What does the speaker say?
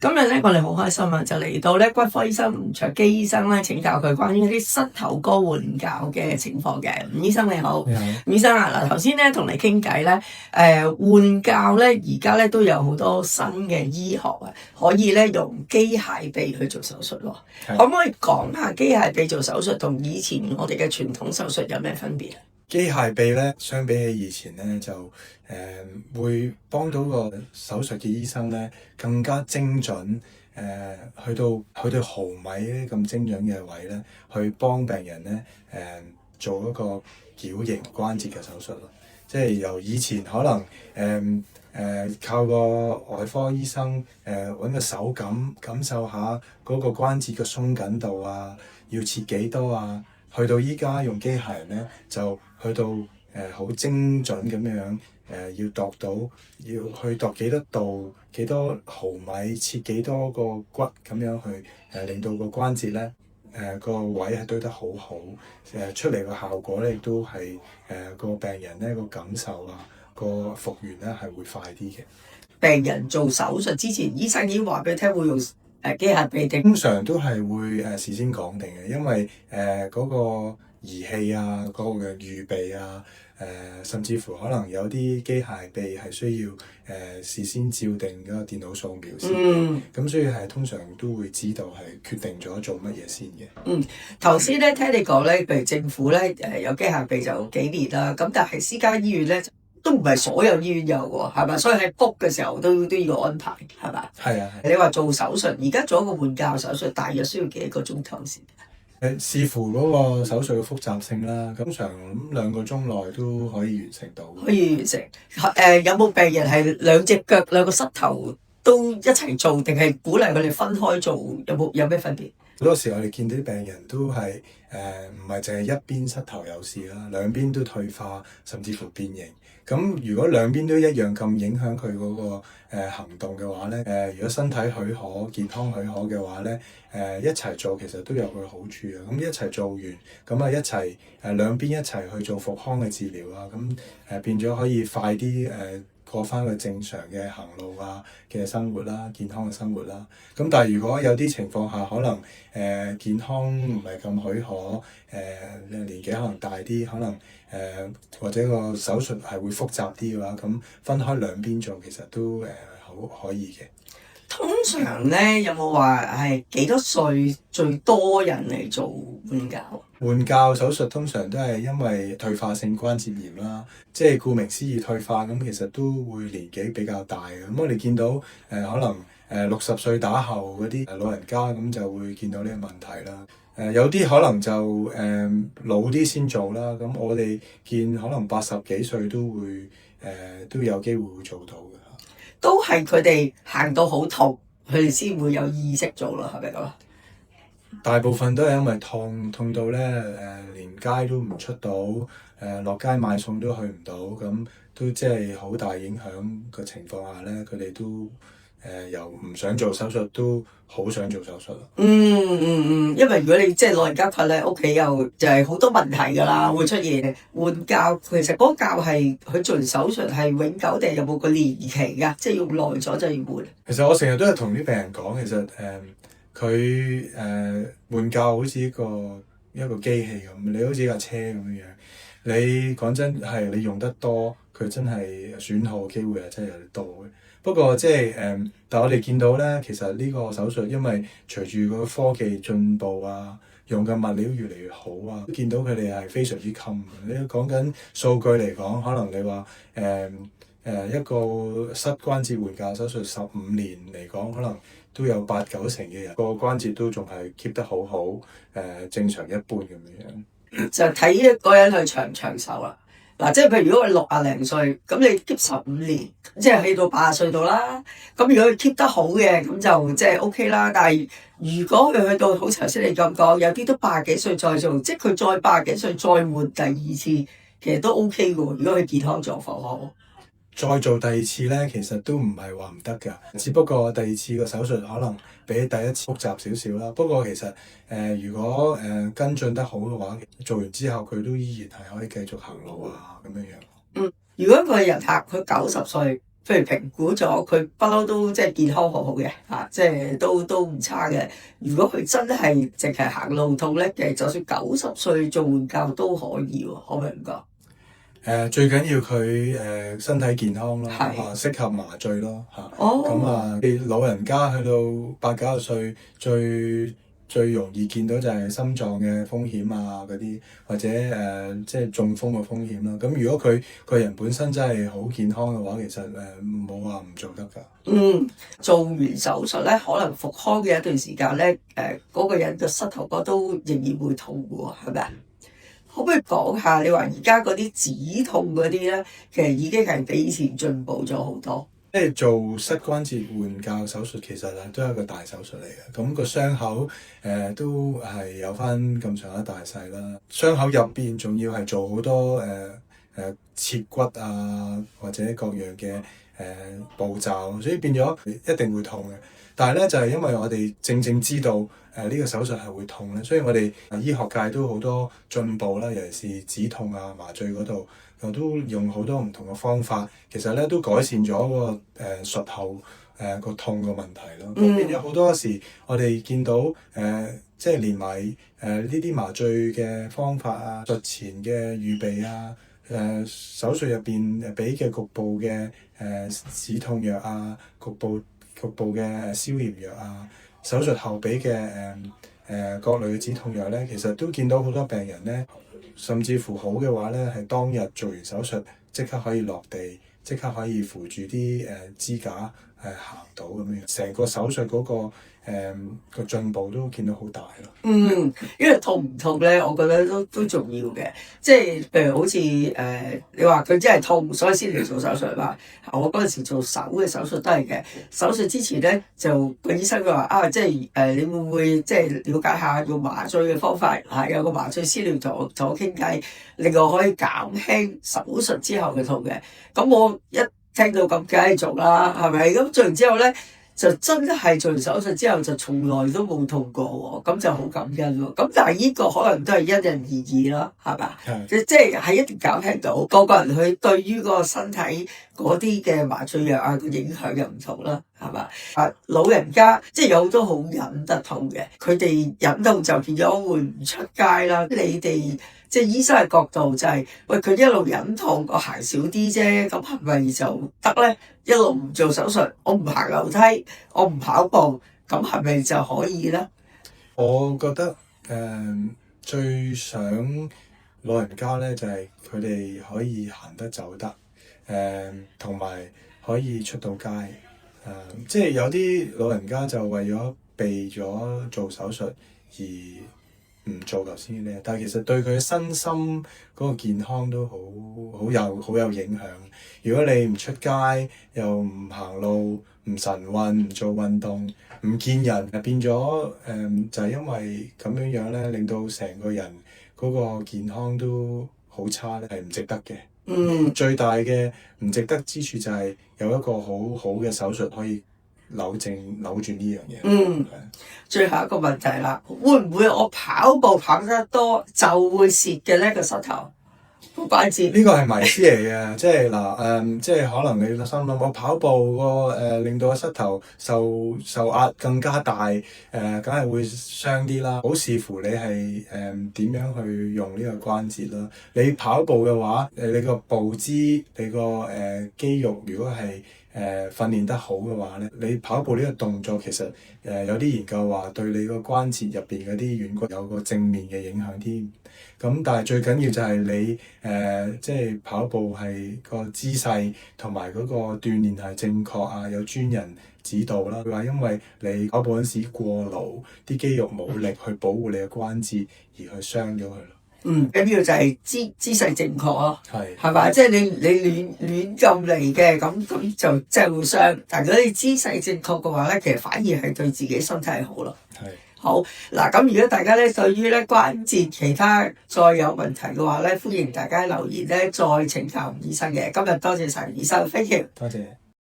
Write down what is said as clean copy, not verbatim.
今日咧，我哋好開心啊，就嚟到咧骨科醫生吳卓基醫生咧請教佢關於啲膝頭哥換骹嘅情況嘅。吳醫生你好，你好，吳醫生啊，嗱頭先咧同你傾偈咧，換骹咧而家咧都有好多新嘅醫學啊，可以咧用機械臂去做手術喎。可唔可以講下機械臂做手術同以前我哋嘅傳統手術有咩分別啊？機械臂咧，相比起以前咧，就會幫到個手術嘅醫生咧更加精準，去到毫米呢咁精準嘅位咧，去幫病人咧做一個矯形關節嘅手術咯。即係由以前可能靠個外科醫生揾個手感受下嗰個關節嘅鬆緊度啊，要切幾多啊？去到依家用機械人咧，就去到好精準咁樣要度到，要去度幾多度、幾多毫米，切幾多個骨咁樣去令到個關節咧個位係堆得好好，出嚟個效果咧亦都係個病人咧個感受啊，個復原咧係會快啲嘅。病人做手術之前，醫生已經話俾佢聽會用機械臂定？通常都係會事先講定嘅，因為嗰個儀器啊，嗰個嘅預備啊，甚至乎可能有啲機械臂係需要事先照定嗰個電腦掃描先，咁所以係通常都會知道係決定咗做乜嘢先嘅。頭先咧聽你講咧，譬如政府咧有機械臂就幾年啦，咁但係私家醫院咧都唔係所有醫院有喎，係咪？所以喺 book 嘅時候都要安排，係咪？係啊。你話做手術，而家做一個換骹手術，大約需要幾個鐘頭先？視乎嗰個手術嘅複雜性啦，咁常咁2個鐘內都可以完成到。可以完成。有冇病人係兩隻腳、兩個膝頭都一齊做，定係鼓勵佢哋分開做？有咩分別？好多時我哋見到啲病人都係唔係淨係一邊膝頭有事啦，兩邊都退化，甚至乎變形。咁如果兩邊都一樣咁影響佢嗰個行動嘅話咧，如果身體許可、健康許可嘅話咧，一齊做其實都有佢好處啊。咁一齊做完，咁啊一齊兩邊一齊去做復康嘅治療啊，咁變咗可以快啲過翻個正常嘅行路啊嘅生活啦，健康嘅生活啦。咁但係如果有啲情況下可能健康唔係咁許可，年紀可能大啲，可能或者個手術係會複雜啲嘅話，咁分開兩邊做其實都好可以嘅。通常咧有冇話係幾多歲最多人嚟做換骹？換骹手術通常都係因為退化性關節炎啦，即係顧名思義退化，咁其實都會年紀比較大嘅。咁我哋見到可能60歲打後嗰啲老人家咁就會見到呢個問題啦。有啲可能就老啲先做啦。咁我哋見可能80幾歲都會都有機會會做到嘅。都係佢哋行到好痛，佢哋先會有意識做咯，係咪咁啊？大部分都係因為痛到咧連街都唔出到，落街買餸都去唔到，咁都即係好大影響嘅情況下咧，佢哋都由唔想做手術都好想做手術咯。因為如果你即係老人家困喺屋企，又就係好多問題㗎啦，會出現換骹。其實嗰個骹係佢做完手術係永久定係有冇個年期㗎？即係用耐咗就要換。其實我成日都係同啲病人講，其實佢換骹好似一個機器咁，你好似架車咁樣。你講真係你用得多，佢真係損耗嘅機會係真係有啲多嘅。不過即係但我哋見到咧，其實呢個手術因為隨住個科技進步啊，用嘅物料越嚟越好啊，見到佢哋係非常之襟。你講緊數據嚟講，可能你話一個膝關節換骹手術15年嚟講，可能都有8-9成嘅人個關節都仲係 keep 得好好，正常一般咁樣。就睇嗰人佢長唔長壽啦。嗱，即係譬如如果佢60零歲，咁你 keep 15年，即係去到80歲度啦。咁如果佢 keep 得好嘅，咁就即係 OK 啦。但係如果佢去到好頭先你咁講，有啲都80幾歲再做，即係佢再80幾歲再換第二次，其實都 OK 嘅喎。如果佢健康狀況好。再做第二次咧，其實都唔係話唔得㗎，只不過第二次個手術可能比第一次複雜少少啦。不過其實如果跟進得好嘅話，做完之後佢都依然係可以繼續行路啊咁樣樣。如果佢係人客，佢90歲，譬如評估咗佢不嬲都即係健康好好嘅嚇，即係都唔差嘅。如果佢真係淨係行路痛咧，其實就算90歲做援教都可以喎，可唔可以咁講？最緊要佢身體健康咯，係適合麻醉咯嚇。哦，咁老人家去到80、90歲最容易見到就係心臟嘅風險啊嗰啲，或者即係中風嘅風險啦。咁如果佢個人本身真係好健康嘅話，其實冇話唔做得㗎。做完手術咧，可能復康嘅一段時間咧，嗰個人嘅膝頭哥都仍然會痛嘅喎，係咪啊？可唔可以講下你話而家嗰啲止痛嗰啲咧，其實已經係比以前進步咗好多。即係做膝關節換教手術，其實都係一個大手術嚟嘅。咁個傷口都係有翻咁上下大細啦。傷口入邊仲要係做好多切骨啊，或者各樣嘅步驟，所以變咗一定會痛嘅。但係咧就係因為我哋正知道呢個手術係會痛咧，所以我哋醫學界都好多進步啦，尤其是止痛啊、麻醉嗰度，又都用好多唔同嘅方法，其實咧都改善咗個術後個痛嘅問題咯。咁變咗好多時，我哋見到即係連埋呢啲麻醉嘅方法啊、術前嘅預備啊、手術入邊俾嘅局部嘅止痛藥啊、局部嘅消炎藥啊，手術後俾嘅各類嘅止痛藥咧，其實都見到好多病人咧，甚至乎好嘅話咧，係當日做完手術即刻可以落地，即刻可以扶住啲支架行到咁樣，成個手術嗰個進步都見到好大咯。因為痛唔痛咧，我覺得都重要嘅。即係譬如好似你話佢真係痛，所以先嚟做手術嘛。我嗰陣時做手嘅手術都係嘅。手術之前咧，就個醫生佢話即係你會唔會即係了解下用麻醉嘅方法？有個麻醉師嚟同我傾偈，另外可以減輕手術之後嘅痛嘅。咁我一聽到咁，梗係做啦，係咪？咁做完之後咧，就真係做完手術之後就從來都冇痛過喎，咁就好感恩喎。咁但係呢個可能都係因人而異啦，係嘛？即係一定減輕到個個人佢對於個身體嗰啲嘅麻醉藥啊個影響又唔同啦，係嘛？老人家即係有好多好忍得痛嘅，佢哋忍痛就變咗會唔出街啦。你哋即係醫生嘅角度就係，喂，佢一路忍痛，我行少啲啫，咁係咪就得咧？一路唔做手術，我唔行樓梯，我唔跑步，咁係咪就可以咧？我覺得最想老人家咧就係佢哋可以行得走得，同埋可以出到街。即係有啲老人家就為咗避咗做手術而唔做頭先咧，但係其實對佢身心嗰個健康都好有影響。如果你唔出街，又唔行路、唔晨運、唔做運動、唔見人，變咗就係因為咁樣咧，令到成個人嗰個健康都好差咧，係唔值得嘅。最大嘅唔值得之處就係有一個好好嘅手術可以扭轉呢樣嘢。最後一個問題啦，會唔會我跑步跑得多就會蝕嘅呢個膝頭個關節？呢個係迷思嚟嘅，即係嗱即係可能你心諗我跑步令到個膝頭受壓更加大，梗係會傷啲啦。好視乎你係點樣去用呢個關節啦。你跑步嘅話，你個步姿、你個肌肉如果係訓練得好嘅話咧，你跑步呢個動作其實有啲研究話對你個關節入邊嗰啲軟骨有個正面嘅影響添。咁但係最緊要就係你即係跑步係個姿勢同埋嗰個鍛鍊係正確啊，有專人指導啦。佢話因為你跑步嗰時過勞，啲肌肉冇力去保護你嘅關節，而去傷咗佢咯。緊要就係姿勢正確咯，係嘛？係即係你亂咁嚟嘅，咁就即係會傷。但係如果你姿勢正確嘅話咧，其實反而係對自己身體好咯。係好嗱，咁如果大家咧對於咧關節其他再有問題嘅話咧，歡迎大家留言咧再請教吳醫生嘅。今日多謝晒吳醫生，thank you。多謝。